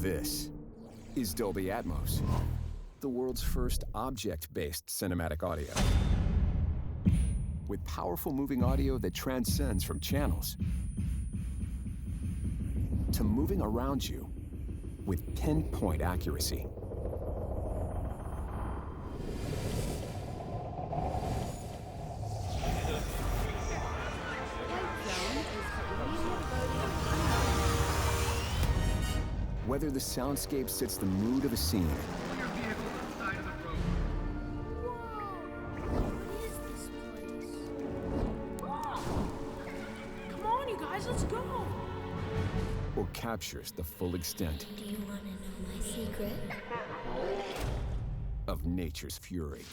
This is Dolby Atmos, the world's first object-based cinematic audio. With powerful moving audio that transcends from channels to moving around you with pinpoint accuracy. Whether the soundscape sits the mood of a scene, Come on, you guys, let's go! or captures the full extent Do you want to know my secret? of nature's fury.